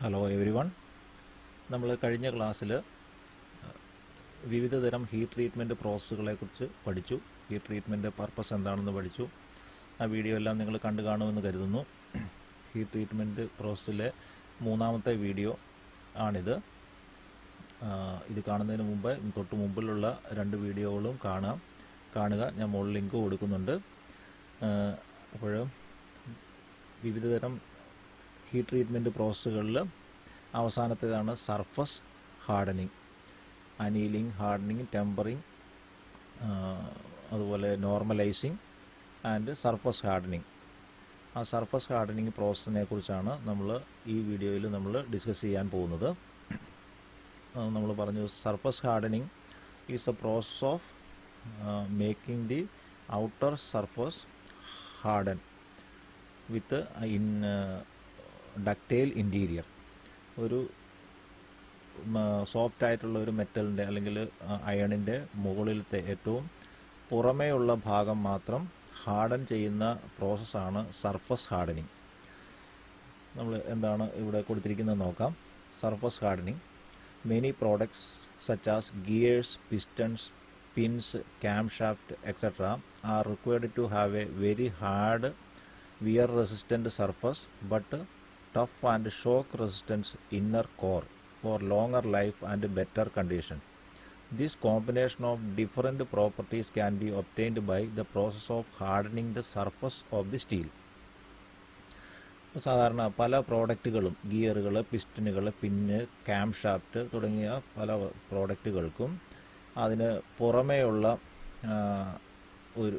Hello every one. നമ്മൾ കഴിഞ്ഞ ക്ലാസ്സിൽ വിവിധ തരം ഹീറ്റ് ട്രീറ്റ്മെൻറ്റ് പ്രോസസ്സുകളെക്കുറിച്ച് പഠിച്ചു. ഹീറ്റ് ട്രീറ്റ്മെൻറ്റ് പർപ്പസ് എന്താണെന്ന് പഠിച്ചു. ആ വീഡിയോ എല്ലാം നിങ്ങൾ കണ്ടു കാണുമെന്ന് കരുതുന്നു. ഹീറ്റ് ട്രീറ്റ്മെൻറ്റ് പ്രോസസ്സിലെ മൂന്നാമത്തെ വീഡിയോ ആണിത്. ഇത് കാണുന്നതിന് മുമ്പ് തൊട്ട് മുമ്പിലുള്ള രണ്ട് വീഡിയോകളും കാണുക. ഞാൻ മുകളിൽ ലിങ്ക് കൊടുക്കുന്നുണ്ട്. അപ്പോൾ വിവിധ തരം ഹീറ്റ് ട്രീറ്റ്മെൻറ്റ് പ്രോസസ്സുകളിൽ അവസാനത്തേതാണ് surface hardening, annealing, hardening, tempering, അതുപോലെ നോർമലൈസിങ് ആൻഡ് സർഫസ് ഹാർഡനിങ്. ആ സർഫസ് ഹാർഡനിങ് പ്രോസസ്സിനെ കുറിച്ചാണ് നമ്മൾ ഈ വീഡിയോയിൽ നമ്മൾ ഡിസ്കസ് ചെയ്യാൻ പോകുന്നത്. നമ്മൾ പറഞ്ഞു surface hardening is a process of making the outer surface harden with ductile interior. ഒരു സോഫ്റ്റ് ആയിട്ടുള്ള ഒരു മെറ്റലിൻ്റെ അല്ലെങ്കിൽ അയണിൻ്റെ മുകളിലത്തെ ഏറ്റവും പുറമേയുള്ള ഭാഗം മാത്രം ഹാർഡൻ ചെയ്യുന്ന പ്രോസസ്സാണ് സർഫസ് ഹാർഡനിങ്. നമ്മൾ എന്താണ് ഇവിടെ കൊടുത്തിരിക്കുന്നത് നോക്കാം. Surface hardening: many products such as gears, pistons, pins, camshaft, etc. are required to have a very hard wear resistant surface but tough and shock resistant inner core for longer life and better condition. This combination of different properties can be obtained by the process of hardening the surface of the steel. സാധാരണ പല പ്രോഡക്റ്റുകളും, ഗിയറുകൾ, പിസ്റ്റനുകൾ, പിന്ന്, camshaft തുടങ്ങിയ പല പ്രോഡക്റ്റുകൾക്കും അതിന് പുറമേയുള്ള ഒരു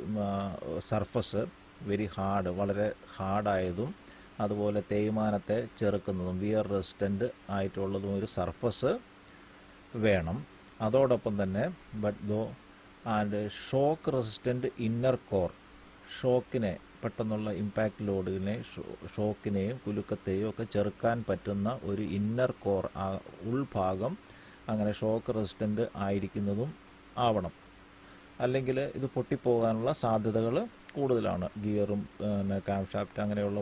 surface very hard, വളരെ ഹാർഡായതും അതുപോലെ തേയ്മാനത്തെ ചെറുക്കുന്നതും wear resistant ആയിട്ടുള്ളതും ഒരു സർഫസ് വേണം. അതോടൊപ്പം തന്നെ and shock resistant inner core, ഷോക്കിനെ, പെട്ടെന്നുള്ള ഇമ്പാക്റ്റ് ലോഡിനെ, ഷോക്കിനെയും കുലുക്കത്തെയും ഒക്കെ ചെറുക്കാൻ പറ്റുന്ന ഒരു ഇന്നർ കോർ, ആ ഉൾഭാഗം അങ്ങനെ ഷോക്ക് റെസിസ്റ്റൻ്റ് ആയിരിക്കുന്നതും ആവണം. അല്ലെങ്കിൽ ഇത് പൊട്ടിപ്പോകാനുള്ള സാധ്യതകൾ കൂടുതലാണ്. ഗിയറും കാംഷാഫ്റ്റ് അങ്ങനെയുള്ള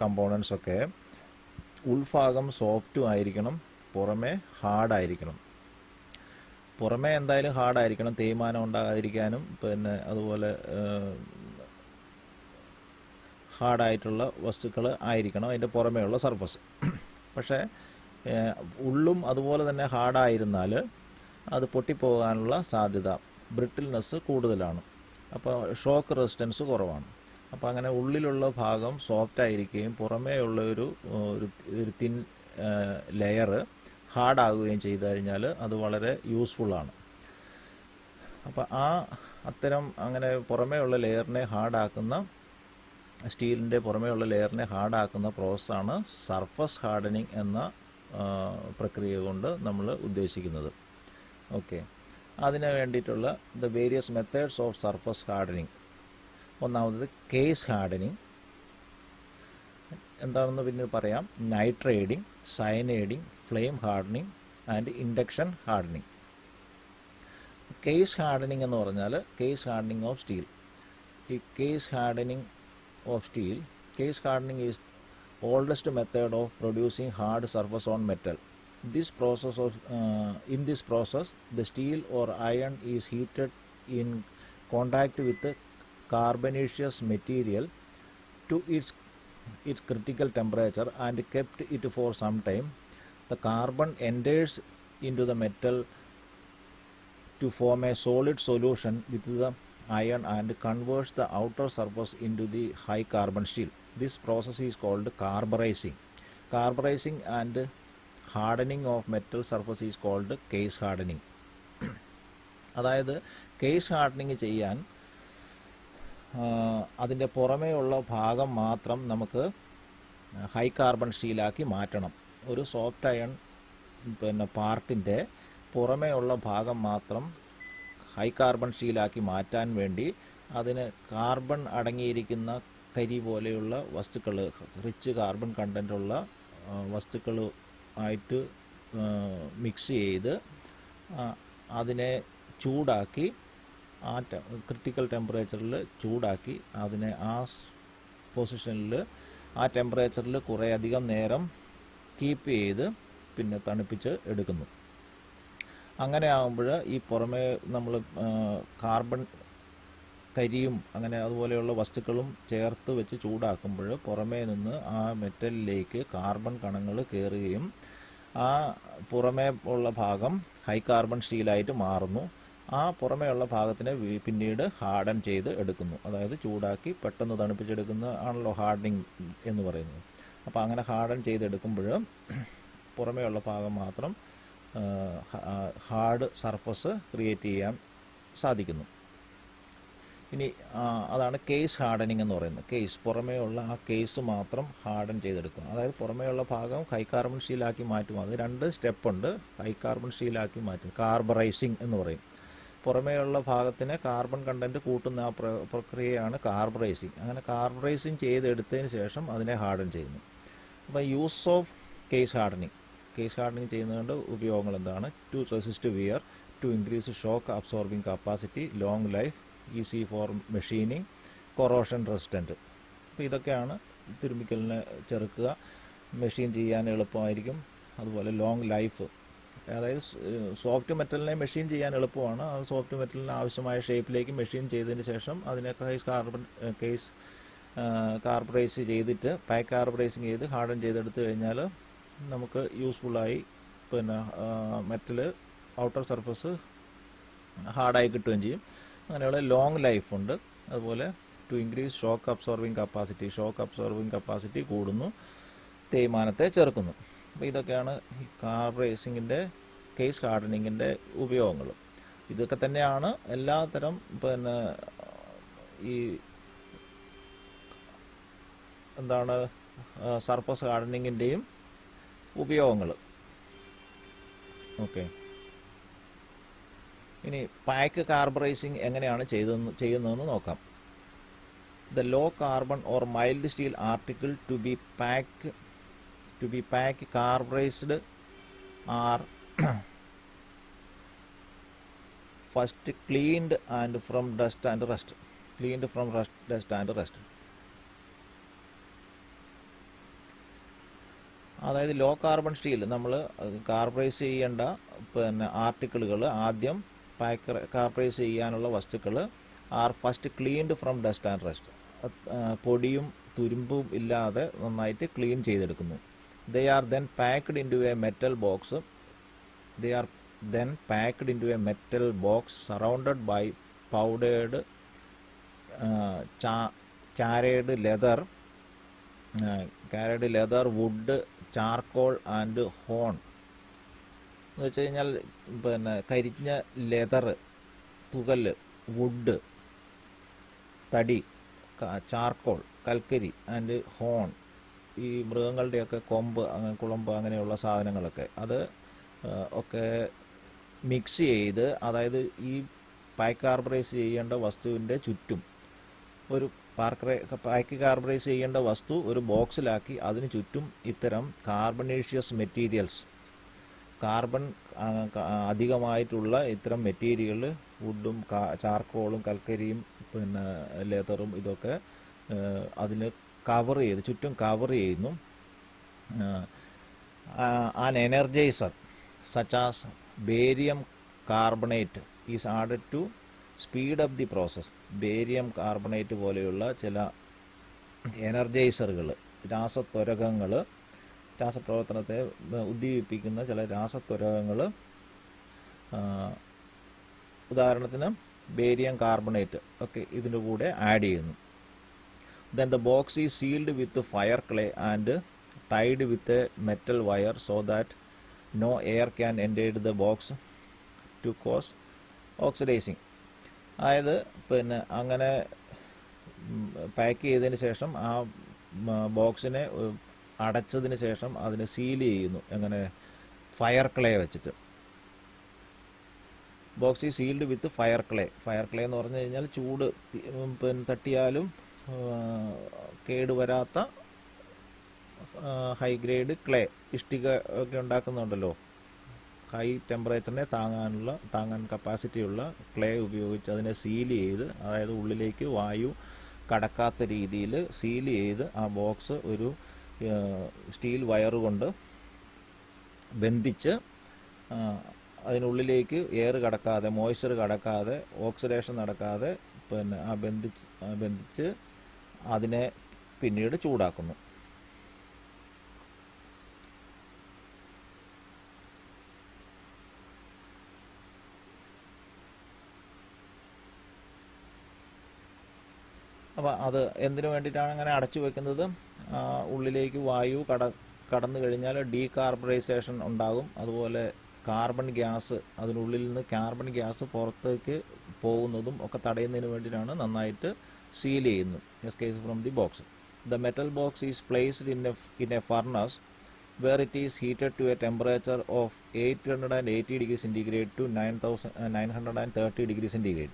കമ്പോണൻസൊക്കെ ഉൾഭാഗം സോഫ്റ്റും ആയിരിക്കണം, പുറമേ ഹാർഡായിരിക്കണം. പുറമേ എന്തായാലും ഹാർഡായിരിക്കണം, തേയ്മാനം ഉണ്ടാകാതിരിക്കാനും. പിന്നെ അതുപോലെ ഹാർഡായിട്ടുള്ള വസ്തുക്കൾ ആയിരിക്കണം അതിൻ്റെ പുറമേയുള്ള സർഫസ്. പക്ഷേ ഉള്ളും അതുപോലെ തന്നെ ഹാർഡായിരുന്നാൽ അത് പൊട്ടിപ്പോകാനുള്ള സാധ്യത, ബ്രിട്ടിൽനെസ് കൂടുതലാണ്. അപ്പോൾ ഷോക്ക് റെസിസ്റ്റൻസ് കുറവാണ്. അപ്പോൾ അങ്ങനെ ഉള്ളിലുള്ള ഭാഗം സോഫ്റ്റ് ആയിരിക്കുകയും പുറമേയുള്ള ഒരു തിൻ ലെയർ ഹാർഡാകുകയും ചെയ്തു കഴിഞ്ഞാൽ അത് വളരെ യൂസ്ഫുള്ളാണ്. അപ്പോൾ അത്തരം അങ്ങനെ പുറമേയുള്ള ലെയറിനെ ഹാർഡാക്കുന്ന, സ്റ്റീലിൻ്റെ പുറമേയുള്ള ലെയറിനെ ഹാർഡാക്കുന്ന പ്രോസസ്സാണ് സർഫസ് ഹാർഡനിങ് എന്ന പ്രക്രിയ കൊണ്ട് നമ്മൾ ഉദ്ദേശിക്കുന്നത്. ഓക്കെ, അതിന് വേണ്ടിയിട്ടുള്ള the various methods of surface hardening. ഒന്നാമത് കേസ് ഹാർഡനിങ്. എന്താണെന്ന് പിന്നീട് പറയാം. Nitriding, cyaniding, flame hardening and induction hardening. Case hardening എന്ന് പറഞ്ഞാൽ കേസ് ഹാർഡനിങ് ഓഫ് സ്റ്റീൽ. ഈ case hardening of steel, case hardening is oldest method of producing hard surface on metal. In this process, the steel or iron is heated in contact with the carbonaceous material to its critical temperature and kept it for some time. The carbon enters into the metal to form a solid solution with the iron and converts the outer surface into the high carbon steel. This process is called carburizing. Carburizing and hardening of metal surface is called case hardening. അതായത് case hardening ചെയ്യാൻ അതിൻ്റെ പുറമേയുള്ള ഭാഗം മാത്രം നമുക്ക് high carbon സ്റ്റീലാക്കി മാറ്റണം. ഒരു soft iron പാർട്ടിൻ്റെ പുറമേയുള്ള ഭാഗം മാത്രം ഹൈ കാർബൺ സ്റ്റീലാക്കി മാറ്റാൻ വേണ്ടി അതിന് കാർബൺ അടങ്ങിയിരിക്കുന്ന കരി പോലെയുള്ള വസ്തുക്കൾ, റിച്ച് കാർബൺ കണ്ടൻ്റുള്ള വസ്തുക്കൾ ആയിട്ട് മിക്സ് ചെയ്ത് അതിനെ ചൂടാക്കി, ക്രിട്ടിക്കൽ ടെമ്പറേച്ചറിൽ ചൂടാക്കി അതിനെ ആ പൊസിഷനിൽ ആ ടെമ്പറേച്ചറിൽ കുറേ അധികം നേരം കീപ്പ് ചെയ്ത് പിന്നെ തണുപ്പിച്ച് എടുക്കുന്നു. അങ്ങനെ ആകുമ്പോൾ ഈ പുറമേ നമ്മൾ കാർബൺ, കരിയും അങ്ങനെ അതുപോലെയുള്ള വസ്തുക്കളും ചേർത്ത് വെച്ച് ചൂടാക്കുമ്പോൾ പുറമേ നിന്ന് ആ മെറ്റലിലേക്ക് കാർബൺ കണങ്ങൾ കയറുകയും ആ പുറമേ ഉള്ള ഭാഗം ഹൈ കാർബൺ സ്റ്റീലായിട്ട് മാറുന്നു. ആ പുറമേ ഉള്ള ഭാഗത്തിനെ പിന്നീട് ഹാർഡൻ ചെയ്ത് എടുക്കുന്നു. അതായത് ചൂടാക്കി പെട്ടെന്ന് തണുപ്പിച്ചെടുക്കുന്ന ആണല്ലോ ഹാർഡനിങ് എന്ന് പറയുന്നത്. അപ്പോൾ അങ്ങനെ ഹാർഡൻ ചെയ്തെടുക്കുമ്പോൾ പുറമേ ഉള്ള ഭാഗം മാത്രം ഹാർഡ് സർഫസ് ക്രിയേറ്റ് ചെയ്യാൻ സാധിക്കുന്നു. ഇനി അതാണ് കേസ് ഹാർഡനിങ് എന്ന് പറയുന്നത്. കേസ്, പുറമേ ഉള്ള ആ കേസ് മാത്രം ഹാർഡൻ ചെയ്തെടുക്കുക. അതായത് പുറമേ ഉള്ള ഭാഗം ഹൈ കാർബൺ സ്റ്റീലാക്കി മാറ്റും. അത് 2 സ്റ്റെപ്പുണ്ട്. ഹൈ കാർബൺ സ്റ്റീലാക്കി മാറ്റും, കാർബറൈസിങ് എന്ന് പറയും. പുറമേയുള്ള ഭാഗത്തിന് കാർബൺ കണ്ടൻറ്റ് കൂട്ടുന്ന ആ പ്രക്രിയയാണ് കാർബറൈസിങ്. അങ്ങനെ കാർബറൈസിങ് ചെയ്തെടുത്തതിന് ശേഷം അതിനെ ഹാർഡൻ ചെയ്യുന്നു. അപ്പോൾ യൂസ് ഓഫ് കേസ് ഹാർഡനിങ് ചെയ്യുന്നതുകൊണ്ട് ഉപയോഗങ്ങൾ എന്താണ്? To resist wear, to increase shock absorbing capacity, long life, easy for machining, corrosion resistant. അപ്പോൾ ഇതൊക്കെയാണ് തുരുമ്പിക്കലിനെ ചെറുക്കുക, മെഷീൻ ചെയ്യാൻ എളുപ്പമായിരിക്കും. അതുപോലെ ലോങ് ലൈഫ്, അതായത് സോഫ്റ്റ് മെറ്റലിനെ മെഷീൻ ചെയ്യാൻ എളുപ്പമാണ്. ആ സോഫ്റ്റ് മെറ്റലിന് ആവശ്യമായ ഷേപ്പിലേക്ക് മെഷീൻ ചെയ്തതിന് ശേഷം അതിനെ കാർബറൈസ് ചെയ്തിട്ട് പാക്ക് കാർബറൈസിങ് ചെയ്ത് ഹാർഡൻ ചെയ്തെടുത്തു കഴിഞ്ഞാൽ നമുക്ക് യൂസ്ഫുള്ളായി പിന്നെ മെറ്റൽ ഔട്ടർ സർഫസ് ഹാർഡായി കിട്ടുകയും ചെയ്യും. അങ്ങനെയുള്ള ലോങ് ലൈഫ് ഉണ്ട്. അതുപോലെ to increase shock absorbing capacity കൂടുന്നു, തേയ്മാനത്തെ ചെറുക്കുന്നു. അപ്പോൾ ഇതൊക്കെയാണ് ഈ കാർബറൈസിങ്ങിൻ്റെ, കേസ് ഹാർഡനിങ്ങിൻ്റെ ഉപയോഗങ്ങൾ. ഇതൊക്കെ തന്നെയാണ് എല്ലാത്തരം പിന്നെ ഈ എന്താണ് സർഫസ് ഹാർഡനിങ്ങിൻ്റെയും ഉപയോഗങ്ങൾ. ഓക്കെ, ഇനി പാക്ക് കാർബറൈസിങ് എങ്ങനെയാണ് ചെയ്യുന്നതെന്ന് നോക്കാം. The low carbon or mild steel article to be packed carburized are first cleaned from dust and rust. അതായത് ലോ കാർബൺ സ്റ്റീൽ നമ്മൾ കാർബറൈസ് ചെയ്യേണ്ട പിന്നെ ആർട്ടിക്കിളുകൾ, ആദ്യം കാർബറൈസ് ചെയ്യാനുള്ള വസ്തുക്കൾ are first cleaned from dust and rust. പൊടിയും തുരുമ്പും ഇല്ലാതെ നന്നായിട്ട് ക്ലീൻ ചെയ്തെടുക്കുന്നു. They are then packed into a metal box surrounded by powdered carried leather, wood, charcoal and horn. എന്ന് വെച്ച് കഴിഞ്ഞാൽ പിന്നെ കരിഞ്ഞ ലെതർ, തുകല്, വുഡ്, തടി, ചാർക്കോൾ, കൽക്കരി ആൻഡ് ഹോൺ, ഈ മൃഗങ്ങളുടെയൊക്കെ കൊമ്പ്, കുളമ്പ്, അങ്ങനെയുള്ള സാധനങ്ങളൊക്കെ അത് ഒക്കെ മിക്സ് ചെയ്ത്, അതായത് ഈ പാക്ക് കാർബറൈസ് ചെയ്യേണ്ട വസ്തുവിൻ്റെ ചുറ്റും പാക്ക് കാർബറൈസ് ചെയ്യേണ്ട വസ്തു ഒരു ബോക്സിലാക്കി അതിന് ചുറ്റും ഇത്തരം കാർബണേഷ്യസ് മെറ്റീരിയൽസ്, കാർബൺ അധികമായിട്ടുള്ള ഇത്തരം മെറ്റീരിയൽ, വുഡും ചാർക്കോളും കൽക്കരിയും പിന്നെ ലെതറും ഇതൊക്കെ അതിന് ചുറ്റും കവർ ചെയ്യുന്നു. An energizer such as barium carbonate is added to speed up the process. Barium carbonate പോലെയുള്ള ചില എനർജൈസറുകൾ, രാസത്വരകങ്ങൾ, രാസപ്രവർത്തനത്തെ ഉദ്ദീപിപ്പിക്കുന്ന ചില രാസത്വരകങ്ങൾ, ഉദാഹരണത്തിന് ബേരിയം കാർബണേറ്റ് ഒക്കെ ഇതിൻ്റെ കൂടെ ആഡ് ചെയ്യുന്നു. Then the box is sealed with fire clay and tied with a metal wire so that no air can enter the box to cause oxidizing. അതായത് പിന്നെ അങ്ങനെ പാക്ക് ചെയ്തതിന് ശേഷം ആ ബോക്സിനെ അടച്ചതിന് ശേഷം അതിനെ സീൽ ചെയ്യുന്നു. എങ്ങനെ? ഫയർ ക്ലേ വെച്ചിട്ട്. ബോക്സ് ഈ സീൽഡ് വിത്ത് ഫയർ ക്ലേ. ഫയർ ക്ലേ എന്ന് പറഞ്ഞു കഴിഞ്ഞാൽ ചൂട് പിന്നെ തട്ടിയാലും കേടുവരാത്ത ഹൈ ഗ്രേഡ് ക്ലേ, ഇഷ്ടിക ഒക്കെ ഉണ്ടാക്കുന്നുണ്ടല്ലോ, ഹൈ ടെമ്പറേച്ചറിനെ താങ്ങാൻ കപ്പാസിറ്റിയുള്ള ക്ലേ ഉപയോഗിച്ച് അതിനെ സീൽ ചെയ്ത്, അതായത് ഉള്ളിലേക്ക് വായു കടക്കാത്ത രീതിയിൽ സീൽ ചെയ്ത് ആ ബോക്സ് ഒരു സ്റ്റീൽ വയർ കൊണ്ട് ബന്ധിച്ച് അതിനുള്ളിലേക്ക് എയർ കടക്കാതെ, മോയ്സ്ചർ കടക്കാതെ, ഓക്സിഡേഷൻ നടക്കാതെ പിന്നെ ബന്ധിച്ച് അതിനെ പിന്നീട് ചൂടാക്കുന്നു. അപ്പോൾ അത് എന്തിനു വേണ്ടിയിട്ടാണ് അങ്ങനെ അടച്ചു വെക്കുന്നത്? ഉള്ളിലേക്ക് വായു കടന്നു കഴിഞ്ഞാൽ ഡീകാർബണൈസേഷൻ ഉണ്ടാകും. അതുപോലെ കാർബൺ ഗ്യാസ്, അതിനുള്ളിൽ നിന്ന് കാർബൺ ഗ്യാസ് പുറത്തേക്ക് പോകുന്നതും ഒക്കെ തടയുന്നതിന് വേണ്ടിയിട്ടാണ് നന്നായിട്ട് സീൽ ചെയ്യുന്നത്. Escape from the box. The metal box is placed in A furnace where it is heated to a temperature of 880 degrees centigrade to 930 degrees centigrade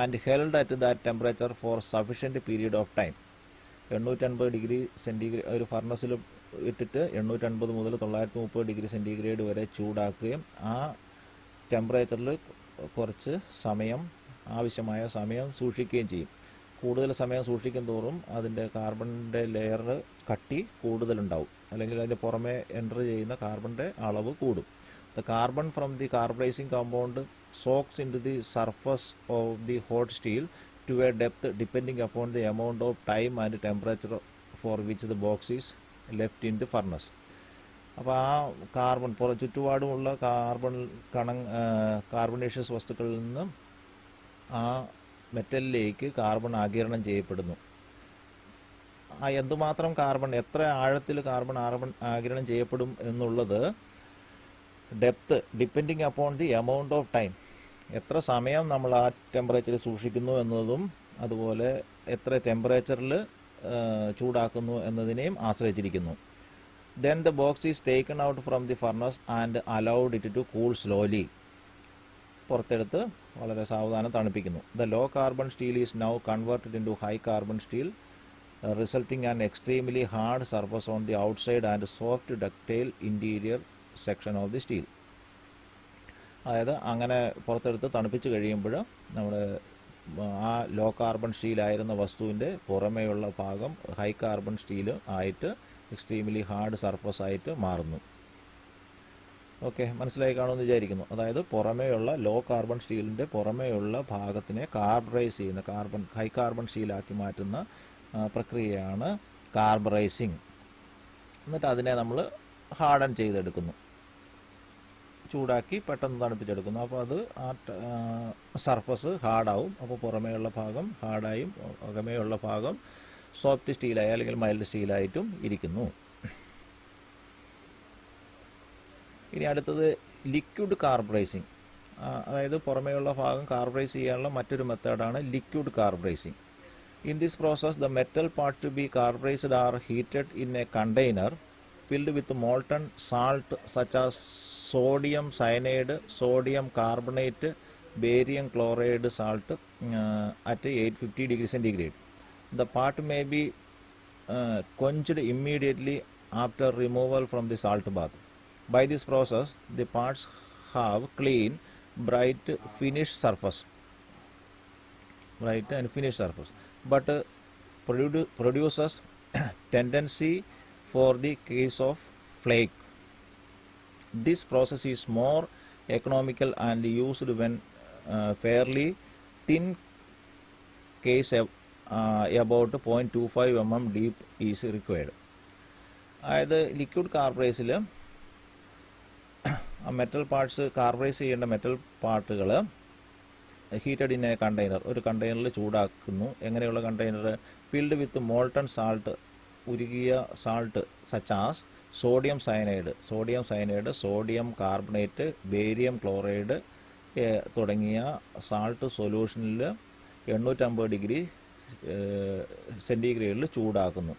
and held at that temperature for sufficient period of time. 850 degree centigrade ഒരു ഫർണസിൽ ഇട്ടിട്ട് 850 മുതൽ 930 degree centigrade വരെ ചൂടാക്കുകയും ആ ടെമ്പറേച്ചറിൽ കുറച്ച് സമയം, ആവശ്യമായ സമയം സൂക്ഷിക്കുകയും ചെയ്യും. കൂടുതൽ സമയം സൂക്ഷിക്കും തോറും അതിൻ്റെ കാർബണിൻ്റെ ലെയർ കട്ടി കൂടുതലുണ്ടാവും, അല്ലെങ്കിൽ അതിൻ്റെ പുറമെ എൻ്റർ ചെയ്യുന്ന കാർബണിൻ്റെ അളവ് കൂടും. The carbon from the carbonising compound soaks into the surface of the hot steel to a depth depending upon the amount of time and temperature for which the box is left in the furnace. അപ്പോൾ ആ carbon ചുറ്റുപാടുമുള്ള carbonaceous വസ്തുക്കളിൽ നിന്ന് ആ മെറ്റലിലേക്ക് carbon ആഗിരണം ചെയ്യപ്പെടുന്നു. ആ എന്തുമാത്രം കാർബൺ, എത്ര ആഴത്തിൽ കാർബൺ ആഗിരണം ചെയ്യപ്പെടും എന്നുള്ളത് depth depending upon the amount of time, എത്ര സമയം നമ്മൾ ആ ടെമ്പറേച്ചറിൽ സൂക്ഷിക്കുന്നു എന്നതും അതുപോലെ എത്ര ടെമ്പറേച്ചറിൽ ചൂടാക്കുന്നു എന്നതിനെയും ആശ്രയിച്ചിരിക്കുന്നു. Then the box is taken out from the furnace and allowed it to cool slowly. പുറത്തെടുത്ത് വളരെ സാവധാനം തണുപ്പിക്കുന്നു. The low carbon steel is now converted in to high carbon steel resulting an extremely hard surface on the outside and soft ductile interior section of the steel. അതായത് അങ്ങനെ പുറത്തെടുത്ത് തണുപ്പിച്ച് കഴിയുമ്പോൾ നമ്മുടെ ആ ലോ കാർബൺ സ്റ്റീലായിരുന്ന വസ്തുവിൻ്റെ പുറമേയുള്ള ഭാഗം ഹൈ കാർബൺ സ്റ്റീൽ ആയിട്ട് എക്സ്ട്രീംലി ഹാർഡ് സർഫസ് ആയിട്ട് മാറുന്നു. ഓക്കെ, മനസ്സിലായി കാണുമെന്ന് വിചാരിക്കുന്നു. അതായത് പുറമേയുള്ള ലോ കാർബൺ സ്റ്റീലിൻ്റെ പുറമേയുള്ള ഭാഗത്തിനെ കാർബറൈസ് ചെയ്യുന്ന ഹൈ കാർബൺ സ്റ്റീലാക്കി മാറ്റുന്ന പ്രക്രിയയാണ് കാർബറൈസിങ്. എന്നിട്ട് അതിനെ നമ്മൾ ഹാർഡൻ ചെയ്തെടുക്കുന്നു, ചൂടാക്കി പെട്ടെന്ന് തണുപ്പിച്ചെടുക്കുന്നു. അപ്പോൾ അത് ആ സർഫസ് ഹാർഡാവും. അപ്പോൾ പുറമേയുള്ള ഭാഗം ഹാർഡായും അകമേയുള്ള ഭാഗം സോഫ്റ്റ് സ്റ്റീലായി അല്ലെങ്കിൽ മൈൽഡ് സ്റ്റീലായിട്ടും ഇരിക്കുന്നു. ഇനി അടുത്തത് ലിക്വിഡ് കാർബറൈസിങ്. അതായത് പുറമേയുള്ള ഭാഗം കാർബറൈസ് ചെയ്യാനുള്ള മറ്റൊരു മെത്തേഡാണ് liquid carburising. In this process the metal part two B carburised R heated in a container filled with molten salt such as sodium cyanide, sodium carbonate, barium chloride salt at 850 degrees centigrade. The part may be quenched immediately after removal from the salt bath. By this process, the parts have clean, bright and finished surface, but produces tendency for the case of flake. This process is more economical and used when fairly thin case about 0.25 mm deep is required. അതായത് liquid കാർബറൈസിൽ metal parts carburise ചെയ്യേണ്ട metal പാർട്ടുകൾ heated in a container, ഒരു കണ്ടെയ്നറിൽ ചൂടാക്കുന്നു. എങ്ങനെയുള്ള container? Filled with molten salt, ഉരുകിയ salt such as sodium cyanide, sodium carbonate, barium chloride തുടങ്ങിയ സാൾട്ട് സൊല്യൂഷനിൽ 850 ഡിഗ്രി സെൻറ്റിഗ്രേഡിൽ ചൂടാക്കുന്നു.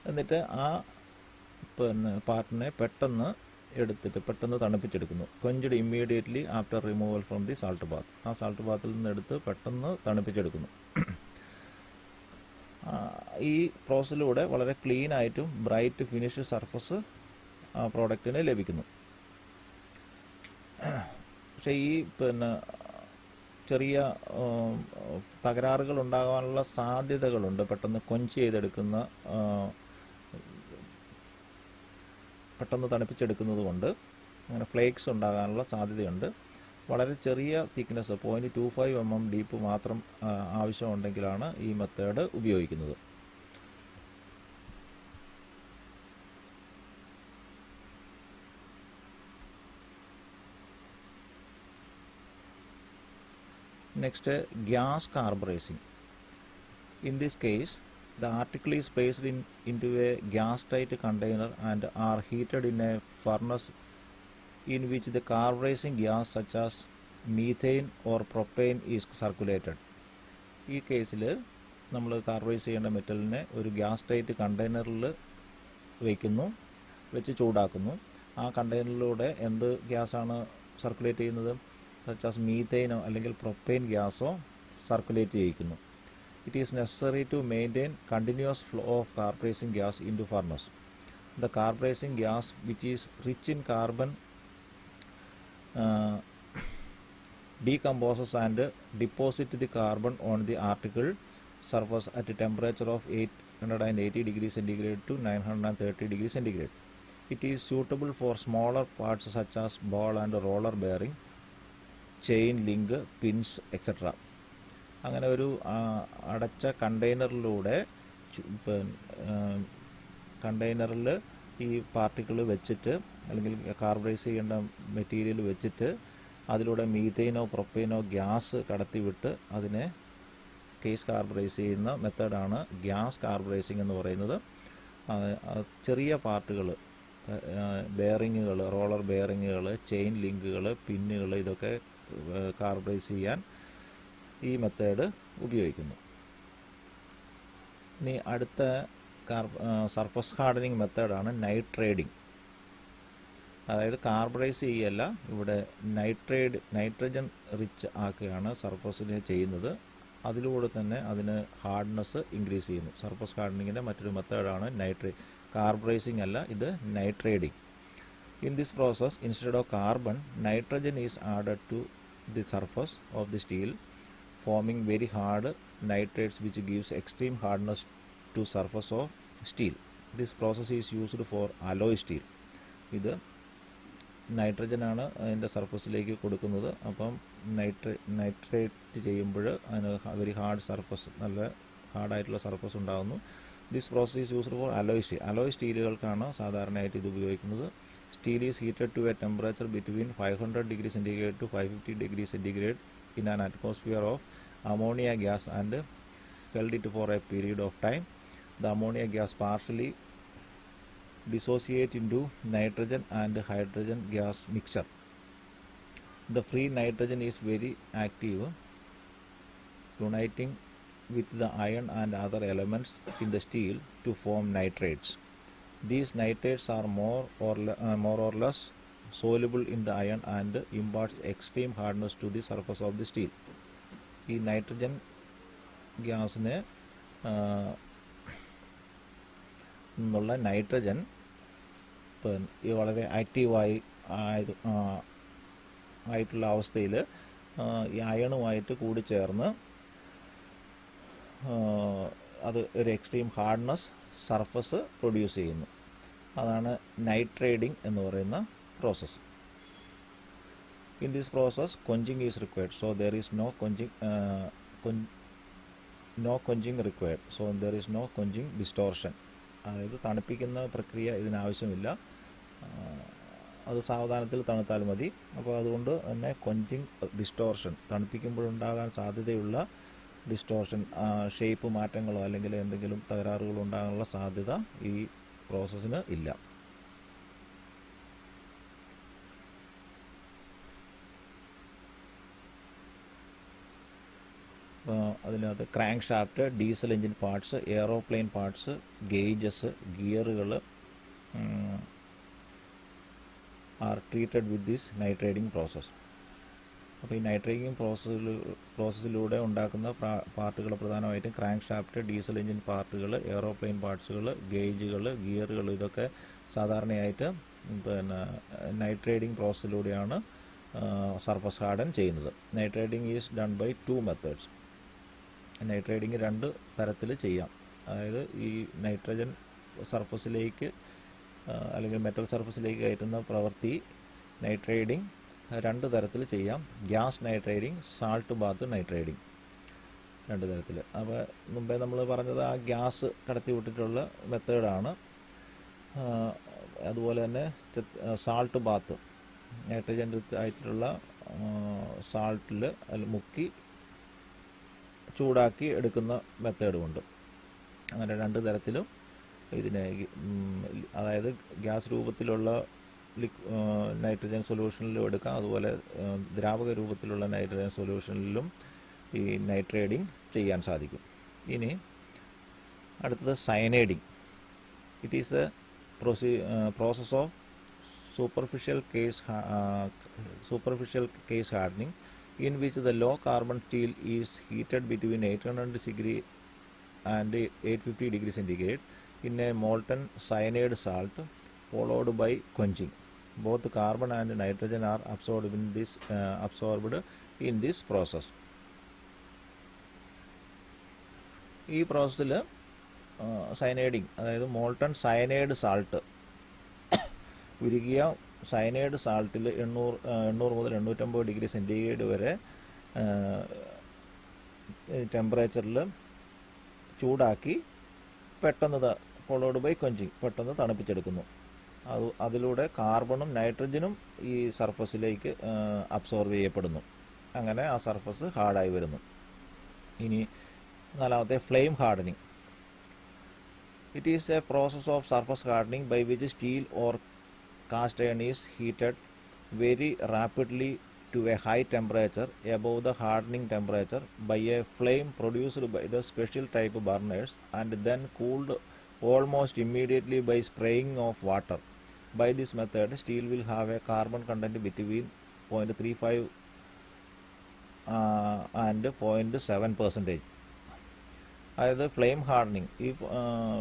എന്നിട്ട് ആ പാർട്ടിനെ പെട്ടെന്ന് തണുപ്പിച്ചെടുക്കുന്നു. quenched immediately after removal from the salt bath. ആ സാൾട്ട് ബാത്തിൽ നിന്ന് എടുത്ത് പെട്ടെന്ന് തണുപ്പിച്ചെടുക്കുന്നു. ഈ പ്രോസസ്സിലൂടെ വളരെ ക്ലീൻ ആയിട്ടും ബ്രൈറ്റ് ഫിനിഷ് സർഫസ് ആ പ്രോഡക്റ്റിന് ലഭിക്കുന്നു. പക്ഷേ ഈ ചെറിയ തകരാറുകൾ ഉണ്ടാകാനുള്ള സാധ്യതകളുണ്ട്. പെട്ടെന്ന് കൊഞ്ച് ചെയ്തെടുക്കുന്ന പെട്ടെന്ന് തണുപ്പിച്ചെടുക്കുന്നത് കൊണ്ട് അങ്ങനെ ഫ്ലേക്സ് ഉണ്ടാകാനുള്ള സാധ്യതയുണ്ട്. വളരെ ചെറിയ തിക്നെസ് 0.25 mm ഡീപ്പ് മാത്രം ആവശ്യമുണ്ടെങ്കിലാണ് ഈ മെത്തേഡ് ഉപയോഗിക്കുന്നത്. Next, gas carburizing. In this case, the article is placed into a gas-tight container and are heated in a furnace in which the carburizing gas such as methane or propane is circulated. ഈ കേസിൽ നമ്മൾ carburize ചെയ്യേണ്ട മെറ്റലിനെ ഒരു gas tight കണ്ടെയ്നറിൽ വെച്ച് ചൂടാക്കുന്നു. ആ കണ്ടെയ്നറിലൂടെ എന്ത് ഗ്യാസാണ് സർക്കുലേറ്റ് ചെയ്യുന്നത്? സച്ച് ആസ് മീഥെയിനോ അല്ലെങ്കിൽ പ്രൊപ്പെയിൻ ഗ്യാസോ സർക്കുലേറ്റ് ചെയ്യിക്കുന്നു. It is necessary to maintain continuous flow of carburizing gas into furnace. The carburizing gas, which is rich in carbon, decomposes and deposits the carbon on the article surface at a temperature of 880 degrees centigrade to 930 degrees centigrade. It is suitable for smaller parts such as ball and roller bearing, chain link, pins, etc. അങ്ങനെ ഒരു അടച്ച കണ്ടെയ്നറിലൂടെ കണ്ടെയ്നറിൽ ഈ particle വെച്ചിട്ട് അല്ലെങ്കിൽ carburise ചെയ്യേണ്ട material വെച്ചിട്ട് അതിലൂടെ മീഥെയിനോ പ്രൊപ്പെയിനോ gas കടത്തിവിട്ട് അതിനെ കേസ് കാർബറൈസ് ചെയ്യുന്ന മെത്തേഡാണ് ഗ്യാസ് കാർബറൈസിംഗ് എന്ന് പറയുന്നത്. ചെറിയ പാർട്ടുകൾ, ബെയറിങ്ങുകൾ, റോളർ ബെയറിങ്ങുകൾ, ചെയിൻ ലിങ്കുകൾ, പിന്നുകൾ, ഇതൊക്കെ കാർബറൈസ് ചെയ്യാൻ ഈ മെത്തേഡ് ഉപയോഗിക്കുന്നു. ഇനി അടുത്ത സർഫസ് ഹാർഡനിങ് മെത്തേഡാണ് നൈട്രേഡിങ്. അതായത് കാർബറൈസ് ചെയ്യല്ല, ഇവിടെ നൈട്രജൻ റിച്ച് ആക്കുകയാണ് സർഫസിനെ ചെയ്യുന്നത്. അതിലൂടെ തന്നെ അതിന് ഹാർഡ്നെസ് ഇൻക്രീസ് ചെയ്യുന്നു. സർഫസ് ഹാർഡനിങ്ങിൻ്റെ മറ്റൊരു മെത്തേഡാണ് കാർബറൈസിങ് അല്ല, ഇത് nitriding. In this process instead of carbon, nitrogen is added to the surface of the steel, forming very hard nitrates which gives extreme hardness to surface of steel. This process is used for alloy steel. ഇത് നൈട്രജനാണ് അതിൻ്റെ സർഫസിലേക്ക് കൊടുക്കുന്നത്. അപ്പം nitrate ചെയ്യുമ്പോൾ അതിന് very hard surface, നല്ല ഹാർഡായിട്ടുള്ള surface ഉണ്ടാകുന്നു. This process is used for alloy steel. Alloy സ്റ്റീലുകൾക്കാണ് സാധാരണയായിട്ട് ഇത് ഉപയോഗിക്കുന്നത്. Steel is heated to a temperature between 500 degree centigrade to 550 degree centigrade in an atmosphere of ammonia gas and held it for a period of time. The ammonia gas partially dissociates into nitrogen and hydrogen gas mixture. The free nitrogen is very active, uniting with the iron and other elements in the steel to form nitrates. These nitrates are more or less soluble in the iron and imparts extreme hardness to the surface of the steel. ഈ nitrogen ഗ്യാസിന് നിന്നുള്ള nitrogen ഈ വളരെ ആക്റ്റീവായി ആയിട്ടുള്ള അവസ്ഥയിൽ ഈ അയണുമായിട്ട് കൂടിച്ചേർന്ന് അത് ഒരു എക്സ്ട്രീം ഹാർഡ്നെസ് സർഫസ് പ്രൊഡ്യൂസ് ചെയ്യുന്നു. അതാണ് നൈട്രേഡിങ് എന്ന് പറയുന്ന process. In this process, quenching is required. So there is no quenching required. So there is no quenching distortion. അതായത് തണുപ്പിക്കുന്ന പ്രക്രിയ ഇതിനാവശ്യമില്ല, അത് സാവധാനത്തിൽ തണുത്താൽ മതി. അപ്പോൾ അതുകൊണ്ട് തന്നെ quenching ഡിസ്റ്റോർഷൻ, തണുപ്പിക്കുമ്പോഴുണ്ടാകാൻ സാധ്യതയുള്ള ഡിസ്റ്റോർഷൻ, ഷേപ്പ് മാറ്റങ്ങളോ അല്ലെങ്കിൽ എന്തെങ്കിലും തകരാറുകളോ ഉണ്ടാകാനുള്ള സാധ്യത ഈ പ്രോസസ്സിന് ഇല്ല. അതിനകത്ത് crankshaft, diesel engine parts, aeroplane parts, gauges, ഗിയറുകൾ are treated with this nitriding process. അപ്പോൾ ഈ നൈട്രേഡിങ് പ്രോസസ്സിലൂടെ ഉണ്ടാക്കുന്ന പാർട്ടുകൾ പ്രധാനമായിട്ടും ക്രാങ്ക് ഷാഫ്റ്റ്, ഡീസൽ എഞ്ചിൻ പാർട്ടുകൾ, എയറോപ്ലെയിൻ പാർട്സുകൾ, ഗേജുകൾ, ഗിയറുകൾ, ഇതൊക്കെ സാധാരണയായിട്ട് നൈട്രേഡിങ് പ്രോസസ്സിലൂടെയാണ് സർഫസ് ഹാർഡൻ ചെയ്യുന്നത്. Nitrating is done by 2 methods. Nitrating 2 തരത്തിൽ ചെയ്യാം. അതായത് ഈ നൈട്രജൻ സർഫസിലേക്ക് അല്ലെങ്കിൽ മെറ്റൽ സർഫസിലേക്ക് കയറ്റുന്ന പ്രവൃത്തി നൈട്രേറ്റിംഗ് 2 തരത്തിൽ ചെയ്യാം. ഗ്യാസ് നൈട്രേറ്റിംഗ്, സാൾട്ട് ബാത്ത് നൈട്രേറ്റിംഗ്, 2 തരത്തിൽ. അപ്പോൾ മുമ്പേ നമ്മൾ പറഞ്ഞത് ആ ഗ്യാസ് കടത്തി വിട്ടിട്ടുള്ള മെത്തേഡാണ്. അതുപോലെ തന്നെ സാൾട്ട് ബാത്ത്, നൈട്രജൻ ആയിട്ടുള്ള സാൾട്ടിൽ മുക്കി ചൂടാക്കി എടുക്കുന്ന മെത്തേഡുമുണ്ട്. അങ്ങനെ 2 തരത്തിലും ഇതിനെ, അതായത് ഗ്യാസ് രൂപത്തിലുള്ള നൈട്രജൻ സൊല്യൂഷനിലും എടുക്കാം, അതുപോലെ ദ്രാവക രൂപത്തിലുള്ള നൈട്രജൻ സൊല്യൂഷനിലും ഈ നൈട്രേറ്റിംഗ് ചെയ്യാൻ സാധിക്കും. ഇനി അടുത്തത് cyaniding. It is a process of superficial case hardening in which the low carbon steel is heated between 800 degree and 850 degree centigrade in a molten cyanide salt followed by quenching. Both carbon and nitrogen are absorbed in this process. ഈ പ്രോസസ്സിൽ സയനൈഡിങ്, അതായത് molten cyanide salt, ഉരുകിയ cyanide സാൾട്ടിൽ 800 മുതൽ 850 degree centigrade വരെ ടെമ്പറേച്ചറിൽ ചൂടാക്കി പെട്ടെന്ന് followed by quenching, പെട്ടെന്ന് തണുപ്പിച്ചെടുക്കുന്നു. അതിലൂടെ കാർബണും നൈട്രജനും ഈ സർഫസിലേക്ക് അബ്സോർവ് ചെയ്യപ്പെടുന്നു. അങ്ങനെ ആ സർഫസ് ഹാർഡായി വരുന്നു. ഇനി 4ാമത്തെ flame hardening. It is a process of surface hardening by which steel or cast iron is heated very rapidly to a high temperature above the hardening temperature by a flame produced by the special type burners and then cooled almost immediately by spraying of water. By this method, steel will have a carbon content between 0.35 and 0.7%. അതായത് flame hardening. ഈ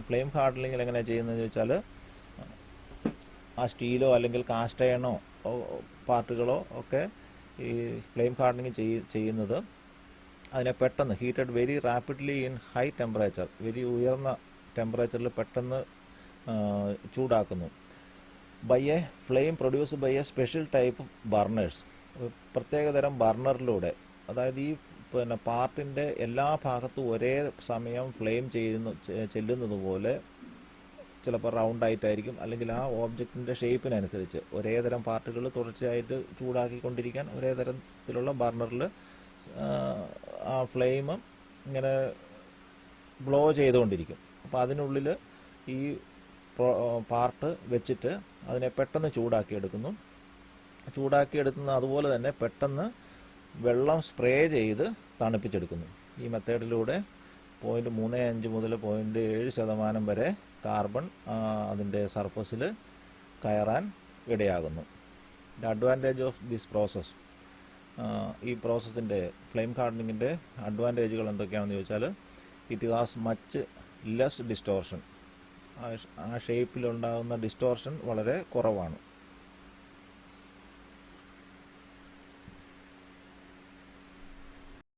flame ഹാർഡനിങ്ങിൽ എങ്ങനെയാണ് ചെയ്യുന്നതെന്ന് ചോദിച്ചാൽ, ആ സ്റ്റീലോ അല്ലെങ്കിൽ cast അയണോ പാർട്ടുകളോ ഒക്കെ ഈ flame hardening ചെയ്യുന്നത് അതിനെ പെട്ടെന്ന് heated very rapidly in high temperature, very ഉയർന്ന ടെമ്പറേച്ചറിൽ പെട്ടെന്ന് ചൂടാക്കുന്നു. By a flame produced by a special type burners, പ്രത്യേകതരം ബർണറിലൂടെ. അതായത് ഈ പാർട്ടിൻ്റെ എല്ലാ ഭാഗത്തും ഒരേ സമയം ഫ്ലെയിം ചെല്ലുന്നത് പോലെ, ചിലപ്പോൾ റൗണ്ട് ആയിട്ടായിരിക്കും, അല്ലെങ്കിൽ ആ ഓബ്ജക്റ്റിൻ്റെ ഷേപ്പിനനുസരിച്ച് ഒരേ തരം പാർട്ടുകൾ തുടർച്ചയായിട്ട് ചൂടാക്കിക്കൊണ്ടിരിക്കാൻ ഒരേ തരത്തിലുള്ള ബർണറിൽ ആ ഫ്ലെയിം ഇങ്ങനെ ബ്ലോ ചെയ്തുകൊണ്ടിരിക്കും. അപ്പോൾ അതിനുള്ളിൽ ഈ പാർട്ട് വെച്ചിട്ട് അതിനെ പെട്ടെന്ന് ചൂടാക്കിയെടുക്കുന്നു. അതുപോലെ തന്നെ പെട്ടെന്ന് വെള്ളം സ്പ്രേ ചെയ്ത് തണുപ്പിച്ചെടുക്കുന്നു. ഈ മെത്തേഡിലൂടെ 0.35 മുതൽ 0.7% വരെ കാർബൺ അതിൻ്റെ സർഫസിൽ കയറാൻ ഇടയാകുന്നു. The advantage of this process. ഈ പ്രോസസ്സിൻ്റെ ഫ്ലെയിം ഹാർഡനിങ്ങിൻ്റെ അഡ്വാൻറ്റേജുകൾ എന്തൊക്കെയാണെന്ന് ചോദിച്ചാൽ, it has much less distortion. ആ ഷേപ്പിലുണ്ടാകുന്ന ഡിസ്റ്റോർഷൻ വളരെ കുറവാണ്.